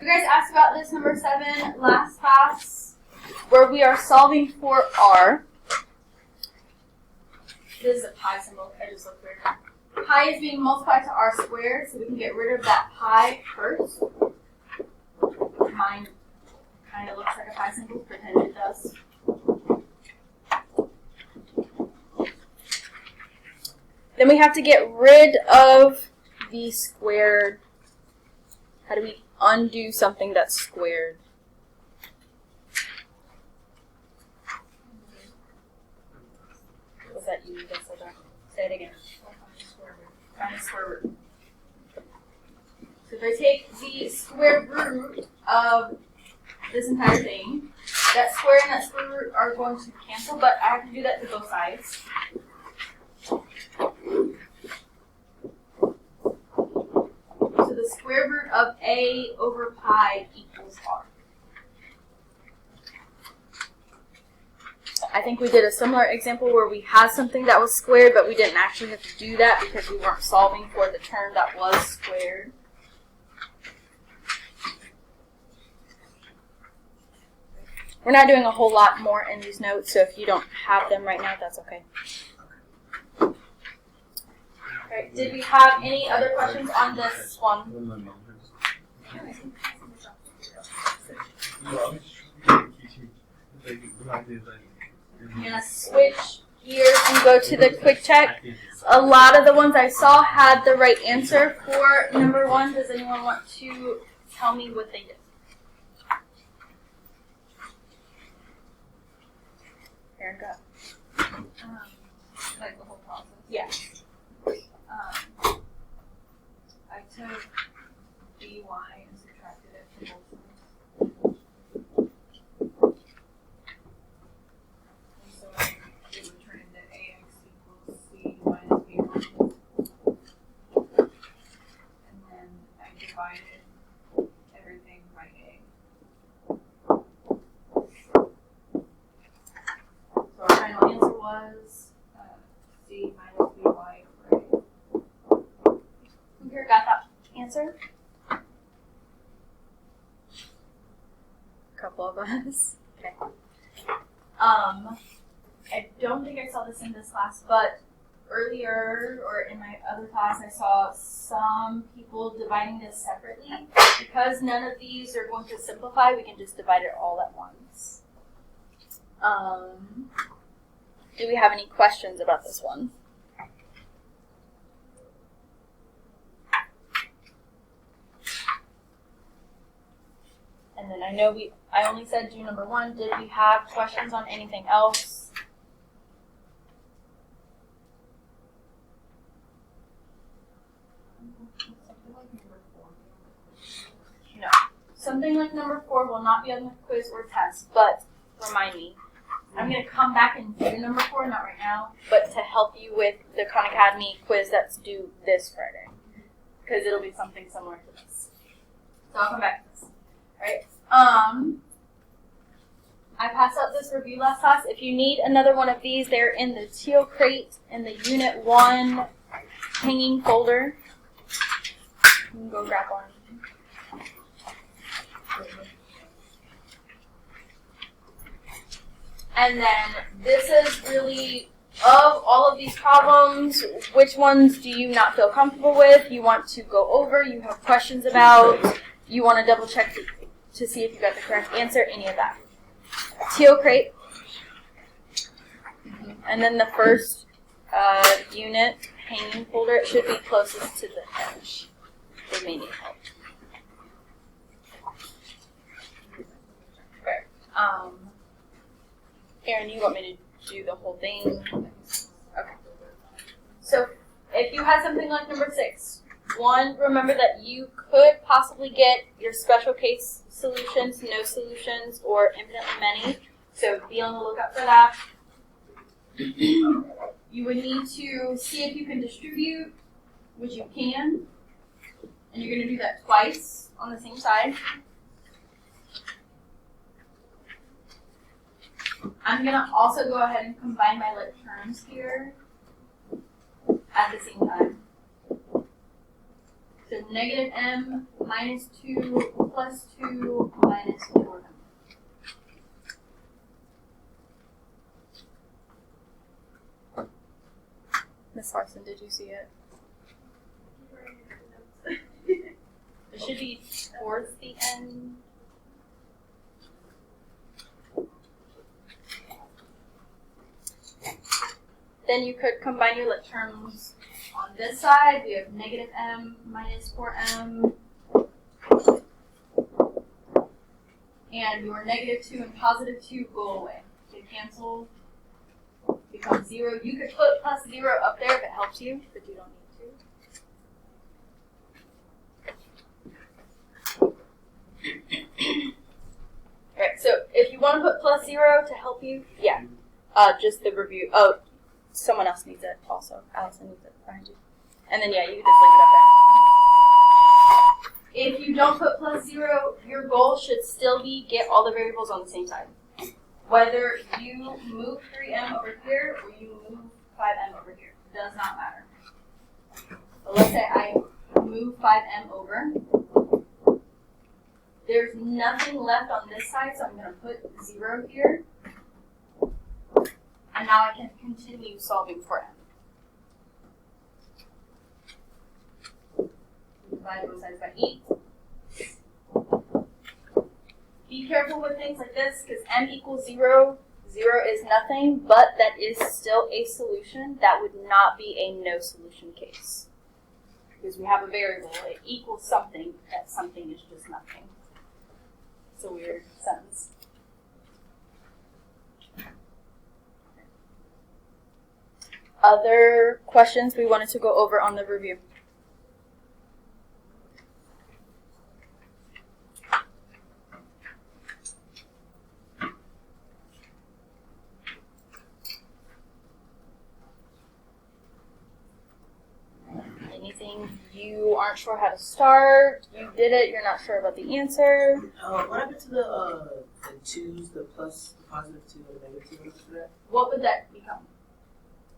You guys asked about this number 7 last class, where we are solving for r. This is a pi symbol. I just looked weird. Pi is being multiplied to r squared, so we can get rid of that pi first. Mine kind of looks like a pi symbol. Pretend it does. Then we have to get rid of the squared. How do we undo something that's squared? Was that you? Say it again. Minus square root. So if I take the square root of this entire thing, that square and that square root are going to cancel, but I have to do that to both sides. So the square root of a over pi equals r. I think we did a similar example where we had something that was squared, but we didn't actually have to do that because we weren't solving for the term that was squared. We're not doing a whole lot more in these notes, so if you don't have them right now, that's okay. Alright, did we have any other questions on this one? I'm going to switch gears and go to the quick check. A lot of the ones I saw had the right answer for number 1. Does anyone want to tell me what they did? Aaron, go. Like the whole process? Yeah. I took dy and subtracted it from both sides. And so it would turn into ax equals c minus b1. And then I divided everything by a. So our final answer was c minus by over a. Who here got that answer? A couple of us. Okay. I don't think I saw this in this class, but earlier or in my other class, I saw some people dividing this separately. Because none of these are going to simplify, we can just divide it all at once. Do we have any questions about this one? And then I know I only said do number 1. Did we have questions on anything else? No. Something like number 4 will not be on the quiz or test, but remind me. I'm going to come back and do number 4, not right now, but to help you with the Khan Academy quiz that's due this Friday. Because it'll be something similar to this. So I'll come back to this. Alright. I passed out this review last class. If you need another one of these, they're in the teal crate in the Unit 1 hanging folder. You can go grab one. And then this is really, of all of these problems, which ones do you not feel comfortable with, you want to go over, you have questions about, you want to double check to see if you got the correct answer, any of that. Teal crate. And then the first unit hanging folder, it should be closest to the edge. They may need help. Okay. Aaron, you want me to do the whole thing? Okay. So if you had something like number 6, 1, remember that you could possibly get your special case solutions, no solutions, or infinitely many. So be on the lookout for that. You would need to see if you can distribute, which you can. And you're going to do that twice on the same side. I'm going to also go ahead and combine my like terms here at the same time. So negative m minus 2 plus 2 minus 4m. Miss Larson, did you see it? It should be towards the end. Then you could combine your like terms on this side. We have negative m minus 4m. And your negative 2 and positive 2 go away. They cancel, become 0. You could put plus 0 up there if it helps you, but you don't need to. Alright, so if you want to put plus 0 to help you, yeah. Just the review. Oh, someone else needs it also. Allison needs it behind you. And then, yeah, you can just leave it up there. If you don't put plus 0, your goal should still be get all the variables on the same side. Whether you move 3m over here or you move 5m over here, does not matter. So let's say I move 5m over. There's nothing left on this side, so I'm going to put 0 here. And now I can continue solving for m. Divide both sides by 8. Be careful with things like this, because m equals 0. 0 is nothing, but that is still a solution. That would not be a no solution case. Because we have a variable, it equals something, that something is just nothing. It's a weird sentence. Other questions we wanted to go over on the review? Anything you aren't sure how to start? You did it, you're not sure about the answer? What happened to the twos, the plus, the positive 2, and the negative 2? What happened to that? What would that become?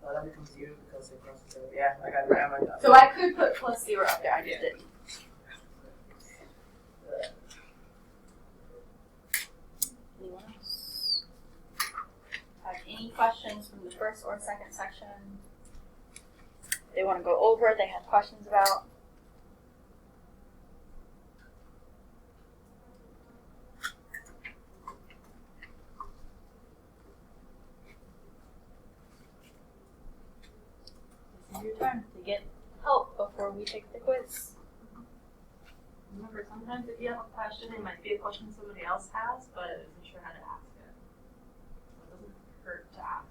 That becomes 0 because it crosses 0. Yeah, I got it right. So I could put plus 0 up there, I just didn't. Anyone else? Have any questions from the first or second section? They want to go over, they have questions about? This is your turn to get help before we take the quiz. Remember, sometimes if you have a question, it might be a question somebody else has, but isn't sure how to ask it. So it doesn't hurt to ask.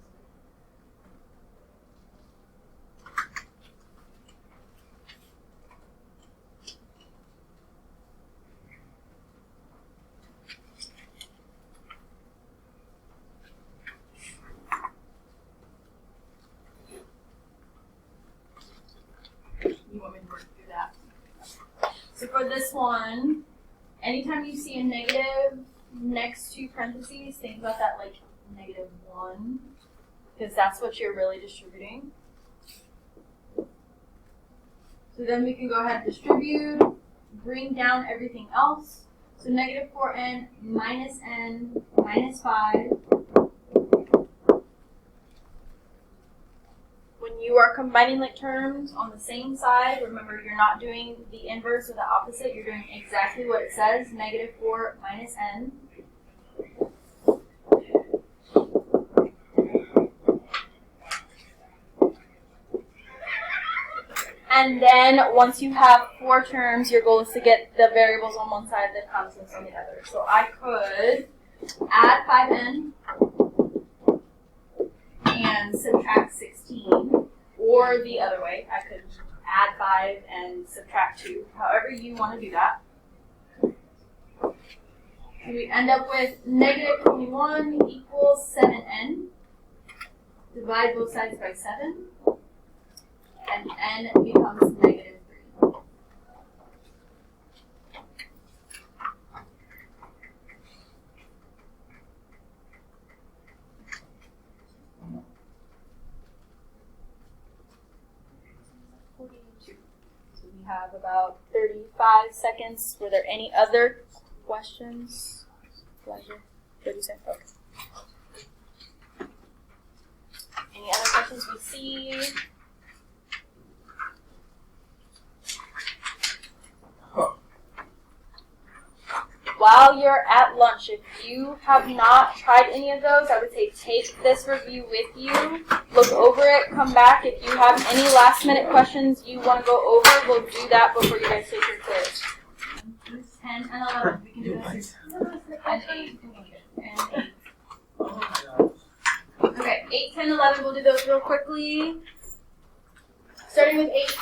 You want me to work through that? So for this one, anytime you see a negative next to parentheses, think about that like -1, because that's what you're really distributing. So then we can go ahead and distribute, bring down everything else. So -4n minus n minus 5. When you are combining like terms on the same side, remember you're not doing the inverse or the opposite. You're doing exactly what it says, -4 minus n. And then once you have 4 terms, your goal is to get the variables on one side, the constants on the other. So I could add 5n and subtract 16, or the other way, I could add 5 and subtract 2, however you want to do that. So we end up with -21 equals 7n. Divide both sides by 7, and n becomes -3. So we have about 35 seconds. Were there any other questions? Pleasure. What did you say? Okay. Any other questions we see? While you're at lunch, if you have not tried any of those, I would say take this review with you, look over it, come back. If you have any last minute questions you want to go over, we'll do that before you guys take your quiz. 10 and 11, we can do this. And 8. And 8. Oh my gosh. Okay, 8, 10, 11, we'll do those real quickly. Starting with 8.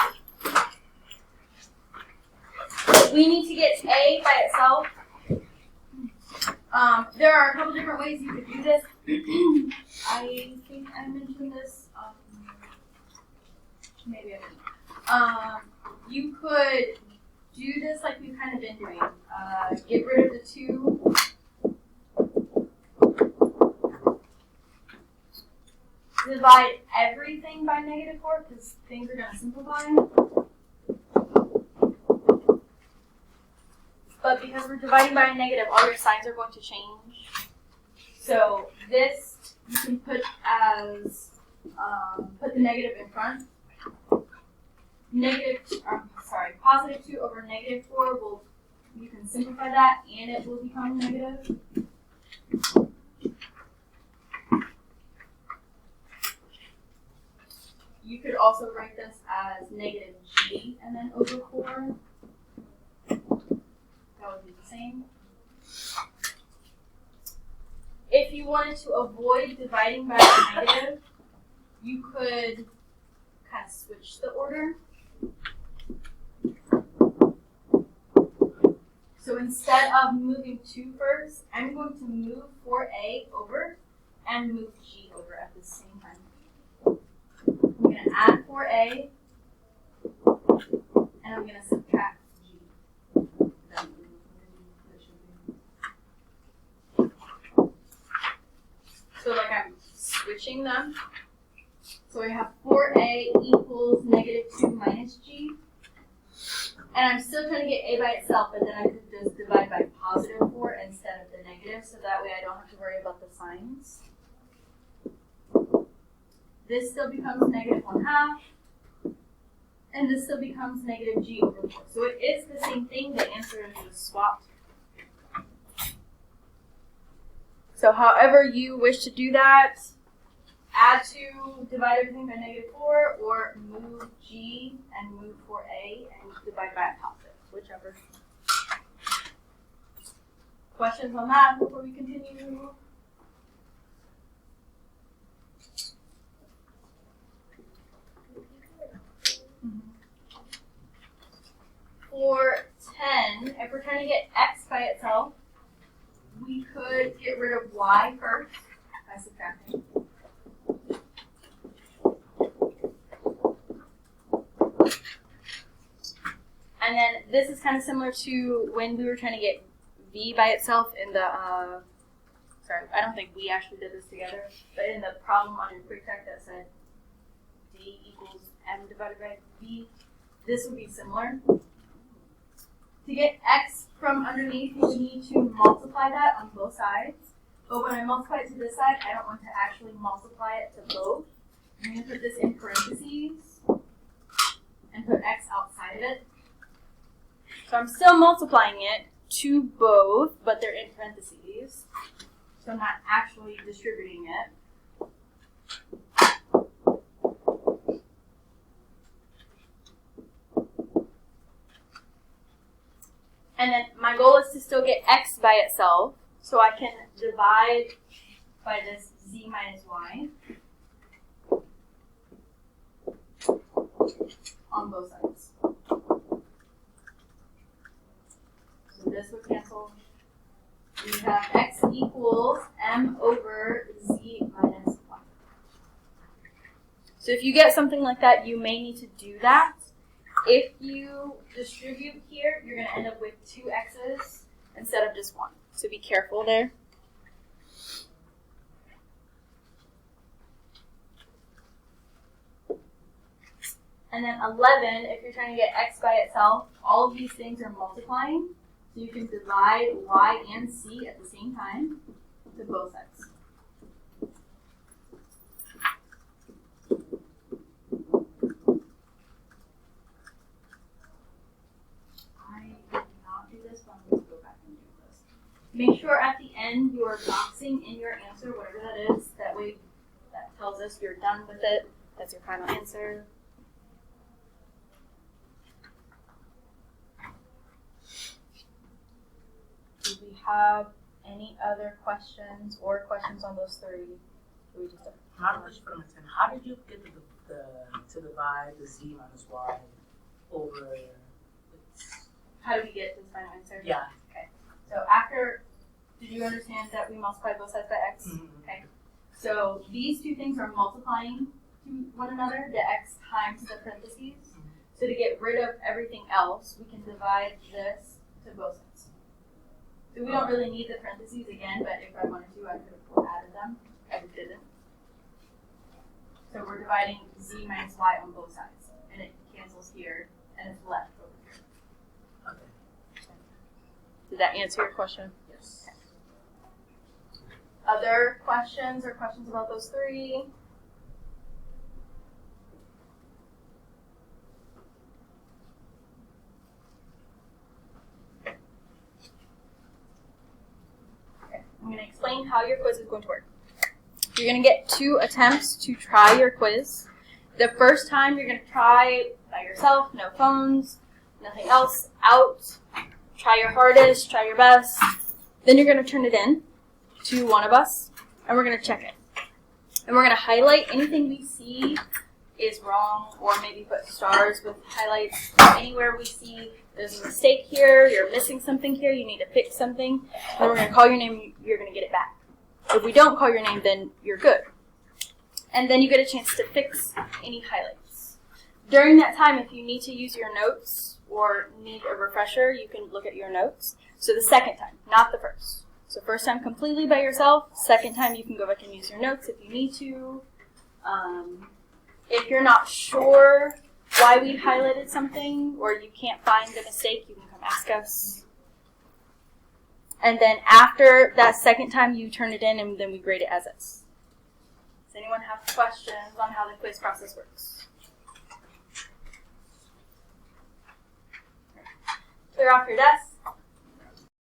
We need to get A by itself. There are a couple different ways you could do this. I think I mentioned this. Maybe I didn't. You could do this like we've kind of been doing. Get rid of the 2. Divide everything by -4 because things are going to simplify. But because we're dividing by a negative, all your signs are going to change. So this you can put as, put the negative in front. Positive 2 over -4 you can simplify that and it will become negative. You could also write this as -g and then over 4. That would be the same. If you wanted to avoid dividing by a negative, you could kind of switch the order. So instead of moving 2 first, I'm going to move 4a over and move g over at the same time. I'm going to add 4a and I'm going to subtract g. So like I'm switching them. So I have 4a equals -2 minus g. And I'm still trying to get a by itself, but then I could just divide by +4 instead of the negative, so that way I don't have to worry about the signs. This still becomes -1/2. And this still becomes -g over 4. So it is the same thing, the answer is just swapped. So however you wish to do that, add 2, divide everything by -4, or move g and move 4a and divide by a positive, whichever. Questions on that before we continue? For 10, if we're trying to get x by itself, we could get rid of y first by subtracting. And then this is kind of similar to when we were trying to get v by itself in the, sorry, I don't think we actually did this together, but in the problem on your quick check that said d equals m divided by v, this would be similar. To get x from underneath, you need to multiply that on both sides. But when I multiply it to this side, I don't want to actually multiply it to both. I'm going to put this in parentheses and put x outside of it. So I'm still multiplying it to both, but they're in parentheses. So I'm not actually distributing it. And then my goal is to still get x by itself, so I can divide by this z minus y on both sides. So this would cancel. We have x equals m over z minus y. So if you get something like that, you may need to do that. If you distribute here, you're going to end up with 2 x's instead of just 1. So be careful there. And then 11, if you're trying to get x by itself, all of these things are multiplying. So you can divide y and c at the same time to both sides. I did not do this, but I'm going to go back and do this. Make sure at the end you are boxing in your answer, whatever that is. That way that tells us you're done with it. That's your final answer. Do we have any other questions or questions on those three? We just Not much from 10. How did you get to divide the z minus y over? How do we get this final answer? Yeah. Okay. So after, did you understand that we multiply both sides by x? Mm-hmm. Okay. So these two things are multiplying to one another, the x times the parentheses. Mm-hmm. So to get rid of everything else, we can divide this to both sides. So we don't really need the parentheses again, but if I wanted to, I could have added them. I just didn't. So we're dividing z minus y on both sides, and it cancels here, and it's left over here. Okay. Did that answer your question? Yes. Okay. Other questions or questions about those three? Okay. I'm going to explain how your quiz is going to work. You're going to get 2 attempts to try your quiz. The first time you're going to try by yourself, no phones, nothing else, out. Try your hardest, try your best. Then you're going to turn it in to one of us, and we're going to check it. And we're going to highlight anything we see is wrong, or maybe put stars with highlights. Anywhere we see there's a mistake here, you're missing something here, you need to fix something, then we're going to call your name, you're going to get it back. If we don't call your name, then you're good. And then you get a chance to fix any highlights. During that time, if you need to use your notes or need a refresher, you can look at your notes. So the second time, not the first. So first time completely by yourself. Second time you can go back and use your notes if you need to. If you're not sure why we highlighted something or you can't find the mistake, you can come ask us. And then after that second time, you turn it in and then we grade it as is. Does anyone have questions on how the quiz process works? Clear off your desk.